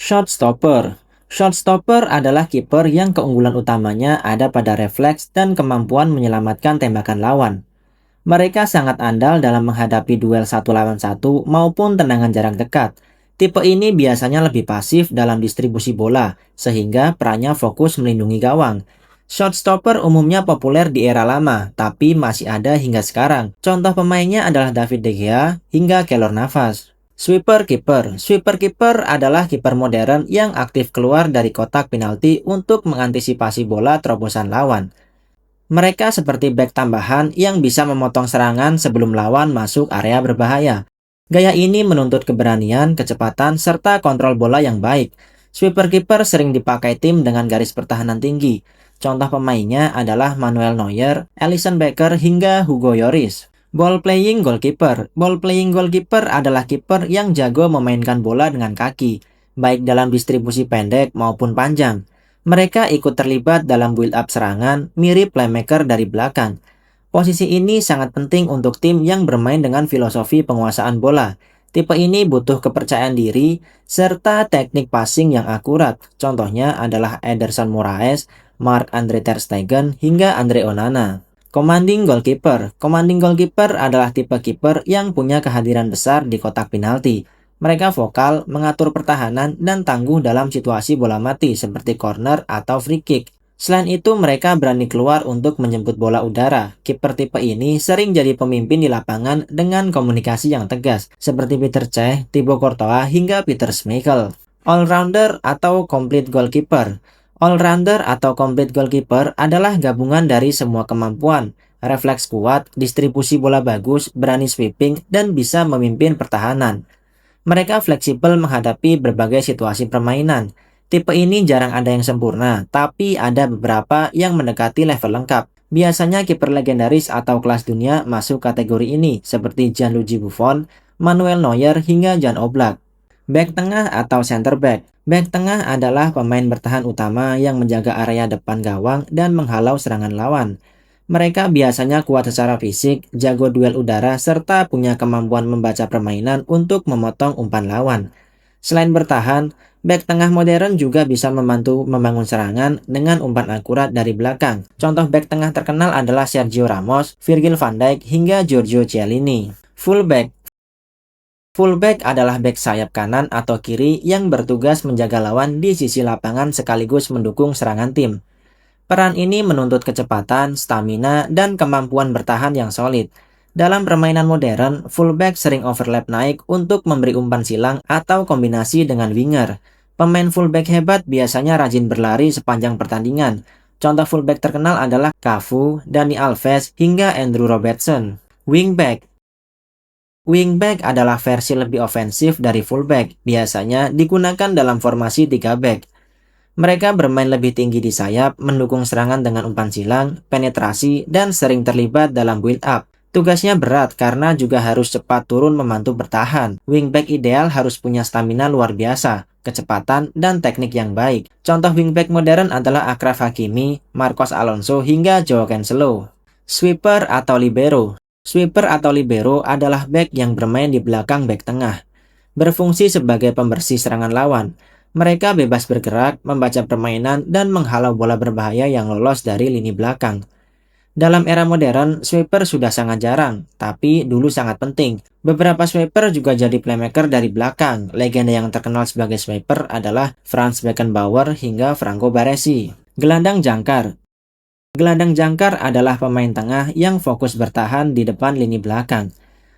Shotstopper. Shotstopper adalah kiper yang keunggulan utamanya ada pada refleks dan kemampuan menyelamatkan tembakan lawan. Mereka sangat andal dalam menghadapi duel satu lawan satu maupun tendangan jarak dekat. Tipe ini biasanya lebih pasif dalam distribusi bola, sehingga perannya fokus melindungi gawang. Shotstopper umumnya populer di era lama, tapi masih ada hingga sekarang. Contoh pemainnya adalah David De Gea hingga Keylor Navas. Sweeper Keeper. Sweeper Keeper adalah kiper modern yang aktif keluar dari kotak penalti untuk mengantisipasi bola terobosan lawan. Mereka seperti bek tambahan yang bisa memotong serangan sebelum lawan masuk area berbahaya. Gaya ini menuntut keberanian, kecepatan, serta kontrol bola yang baik. Sweeper keeper sering dipakai tim dengan garis pertahanan tinggi. Contoh pemainnya adalah Manuel Neuer, Alisson Becker, hingga Hugo Lloris. Ball playing goalkeeper. Ball playing goalkeeper adalah kiper yang jago memainkan bola dengan kaki, baik dalam distribusi pendek maupun panjang. Mereka ikut terlibat dalam build-up serangan, mirip playmaker dari belakang. Posisi ini sangat penting untuk tim yang bermain dengan filosofi penguasaan bola. Tipe ini butuh kepercayaan diri, serta teknik passing yang akurat. Contohnya adalah Ederson Moraes, Marc-Andre ter Stegen, hingga Andre Onana. Commanding goalkeeper. Commanding goalkeeper adalah tipe kiper yang punya kehadiran besar di kotak penalti. Mereka vokal, mengatur pertahanan, dan tangguh dalam situasi bola mati seperti corner atau free kick. Selain itu, mereka berani keluar untuk menjemput bola udara. Kiper tipe ini sering jadi pemimpin di lapangan dengan komunikasi yang tegas, seperti Peter Cech, Thibaut Courtois, hingga Peter Schmeichel. All-rounder atau complete goalkeeper. All-rounder atau complete goalkeeper adalah gabungan dari semua kemampuan, refleks kuat, distribusi bola bagus, berani sweeping, dan bisa memimpin pertahanan. Mereka fleksibel menghadapi berbagai situasi permainan. Tipe ini jarang ada yang sempurna, tapi ada beberapa yang mendekati level lengkap. Biasanya kiper legendaris atau kelas dunia masuk kategori ini, seperti Gianluigi Buffon, Manuel Neuer, hingga Jan Oblak. Back tengah atau center back. Back tengah adalah pemain bertahan utama yang menjaga area depan gawang dan menghalau serangan lawan. Mereka biasanya kuat secara fisik, jago duel udara, serta punya kemampuan membaca permainan untuk memotong umpan lawan. Selain bertahan, bek tengah modern juga bisa membantu membangun serangan dengan umpan akurat dari belakang. Contoh bek tengah terkenal adalah Sergio Ramos, Virgil van Dijk, hingga Giorgio Chiellini. Fullback. Fullback adalah bek sayap kanan atau kiri yang bertugas menjaga lawan di sisi lapangan sekaligus mendukung serangan tim. Peran ini menuntut kecepatan, stamina, dan kemampuan bertahan yang solid. Dalam permainan modern, fullback sering overlap naik untuk memberi umpan silang atau kombinasi dengan winger. Pemain fullback hebat biasanya rajin berlari sepanjang pertandingan. Contoh fullback terkenal adalah Cafu, Dani Alves, hingga Andrew Robertson. Wingback. Wingback adalah versi lebih ofensif dari fullback, biasanya digunakan dalam formasi 3 back. Mereka bermain lebih tinggi di sayap, mendukung serangan dengan umpan silang, penetrasi, dan sering terlibat dalam build-up. Tugasnya berat karena juga harus cepat turun membantu bertahan. Wingback ideal harus punya stamina luar biasa, kecepatan, dan teknik yang baik. Contoh wingback modern adalah Achraf Hakimi, Marcos Alonso, hingga Joao Cancelo. Sweeper atau libero. Sweeper atau libero adalah back yang bermain di belakang back tengah. Berfungsi sebagai pembersih serangan lawan. Mereka bebas bergerak, membaca permainan, dan menghalau bola berbahaya yang lolos dari lini belakang. Dalam era modern, sweeper sudah sangat jarang, tapi dulu sangat penting. Beberapa sweeper juga jadi playmaker dari belakang. Legenda yang terkenal sebagai sweeper adalah Franz Beckenbauer hingga Franco Baresi. Gelandang jangkar. Gelandang jangkar adalah pemain tengah yang fokus bertahan di depan lini belakang.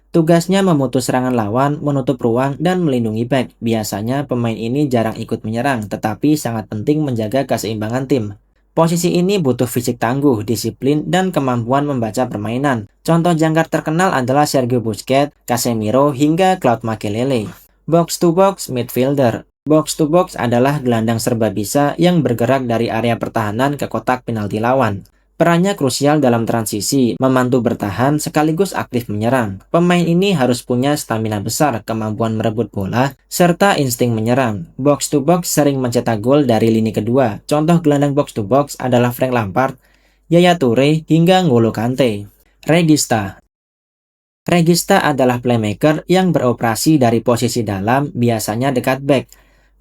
Tugasnya memutus serangan lawan, menutup ruang, dan melindungi bek. Biasanya pemain ini jarang ikut menyerang, tetapi sangat penting menjaga keseimbangan tim. Posisi ini butuh fisik tangguh, disiplin, dan kemampuan membaca permainan. Contoh jangkar terkenal adalah Sergio Busquets, Casemiro, hingga Claude Makélélé. Box to box midfielder. Box to box adalah gelandang serba bisa yang bergerak dari area pertahanan ke kotak penalti lawan. Perannya krusial dalam transisi, membantu bertahan sekaligus aktif menyerang. Pemain ini harus punya stamina besar, kemampuan merebut bola, serta insting menyerang. Box to box sering mencetak gol dari lini kedua. Contoh gelandang box to box adalah Frank Lampard, Yaya Toure, hingga N'Golo Kante. Regista. Regista adalah playmaker yang beroperasi dari posisi dalam, biasanya dekat back.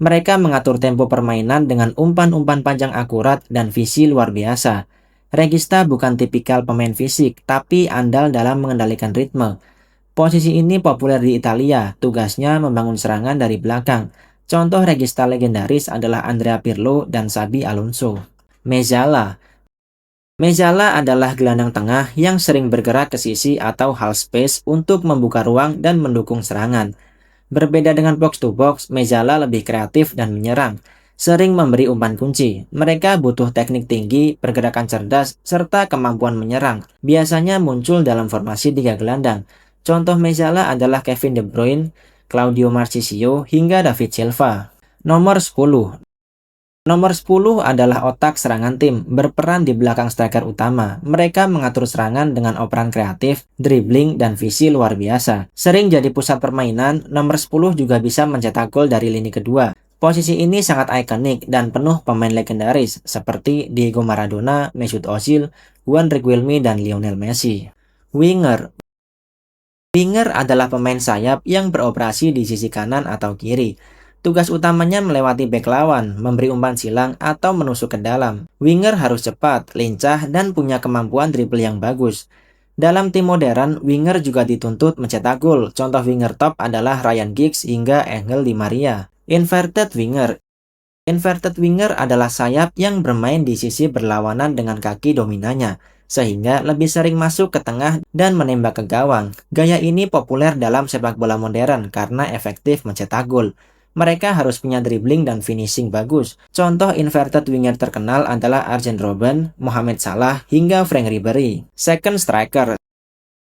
Mereka mengatur tempo permainan dengan umpan-umpan panjang akurat dan visi luar biasa. Regista bukan tipikal pemain fisik, tapi andal dalam mengendalikan ritme. Posisi ini populer di Italia, tugasnya membangun serangan dari belakang. Contoh regista legendaris adalah Andrea Pirlo dan Xabi Alonso. Mezzala. Mezzala adalah gelandang tengah yang sering bergerak ke sisi atau half space untuk membuka ruang dan mendukung serangan. Berbeda dengan box to box, Mezzala lebih kreatif dan menyerang, sering memberi umpan kunci. Mereka butuh teknik tinggi, pergerakan cerdas, serta kemampuan menyerang. Biasanya muncul dalam formasi tiga gelandang. Contoh Mezzala adalah Kevin De Bruyne, Claudio Marchisio, hingga David Silva. Nomor 10. Nomor 10 adalah otak serangan tim, berperan di belakang striker utama. Mereka mengatur serangan dengan operan kreatif, dribbling, dan visi luar biasa. Sering jadi pusat permainan, nomor 10 juga bisa mencetak gol dari lini kedua. Posisi ini sangat ikonik dan penuh pemain legendaris seperti Diego Maradona, Mesut Ozil, Juan Riquelme, dan Lionel Messi. Winger. Winger adalah pemain sayap yang beroperasi di sisi kanan atau kiri. Tugas utamanya melewati bek lawan, memberi umpan silang, atau menusuk ke dalam. Winger harus cepat, lincah, dan punya kemampuan dribble yang bagus. Dalam tim modern, winger juga dituntut mencetak gol. Contoh winger top adalah Ryan Giggs hingga Angel Di Maria. Inverted winger. Inverted winger adalah sayap yang bermain di sisi berlawanan dengan kaki dominannya, sehingga lebih sering masuk ke tengah dan menembak ke gawang. Gaya ini populer dalam sepak bola modern karena efektif mencetak gol. Mereka harus punya dribbling dan finishing bagus. Contoh inverted winger terkenal adalah Arjen Robben, Mohamed Salah, hingga Frank Ribery. Second striker.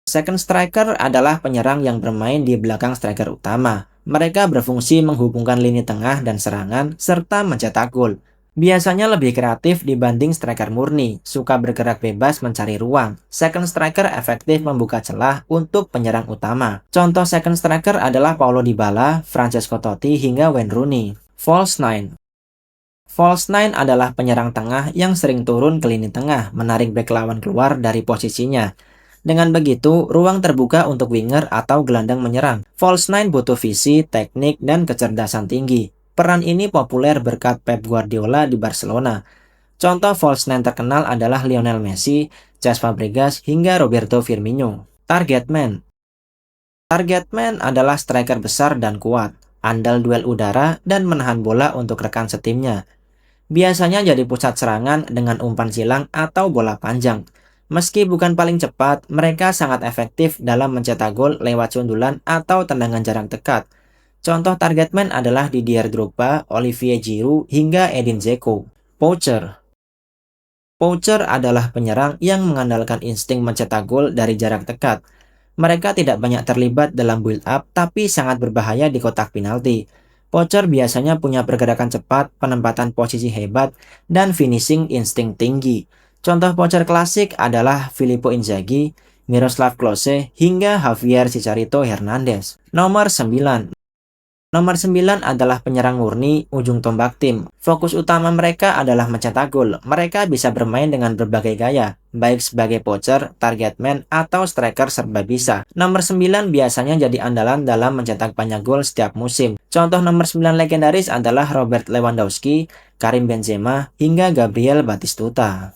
Second striker adalah penyerang yang bermain di belakang striker utama. Mereka berfungsi menghubungkan lini tengah dan serangan, serta mencetak gol. Biasanya lebih kreatif dibanding striker murni, suka bergerak bebas mencari ruang. Second striker efektif membuka celah untuk penyerang utama. Contoh second striker adalah Paulo Dybala, Francesco Totti, hingga Wayne Rooney. False nine. False nine adalah penyerang tengah yang sering turun ke lini tengah, menarik bek lawan keluar dari posisinya. Dengan begitu, ruang terbuka untuk winger atau gelandang menyerang. False nine butuh visi, teknik, dan kecerdasan tinggi. Peran ini populer berkat Pep Guardiola di Barcelona. Contoh false nine terkenal adalah Lionel Messi, Cesc Fabregas, hingga Roberto Firmino. Target man. Target man adalah striker besar dan kuat, andal duel udara, dan menahan bola untuk rekan setimnya. Biasanya jadi pusat serangan dengan umpan silang atau bola panjang. Meski bukan paling cepat, mereka sangat efektif dalam mencetak gol lewat sundulan atau tendangan jarak dekat. Contoh target man adalah Didier Drogba, Olivier Giroud, hingga Edin Dzeko. Poacher. Poacher adalah penyerang yang mengandalkan insting mencetak gol dari jarak dekat. Mereka tidak banyak terlibat dalam build-up, tapi sangat berbahaya di kotak penalti. Poacher biasanya punya pergerakan cepat, penempatan posisi hebat, dan finishing insting tinggi. Contoh poacher klasik adalah Filippo Inzaghi, Miroslav Klose, hingga Javier Chicharito Hernandez. Nomor 9. Nomor 9 adalah penyerang murni, ujung tombak tim. Fokus utama mereka adalah mencetak gol. Mereka bisa bermain dengan berbagai gaya, baik sebagai poacher, target man, atau striker serba bisa. Nomor 9 biasanya jadi andalan dalam mencetak banyak gol setiap musim. Contoh nomor 9 legendaris adalah Robert Lewandowski, Karim Benzema, hingga Gabriel Batistuta.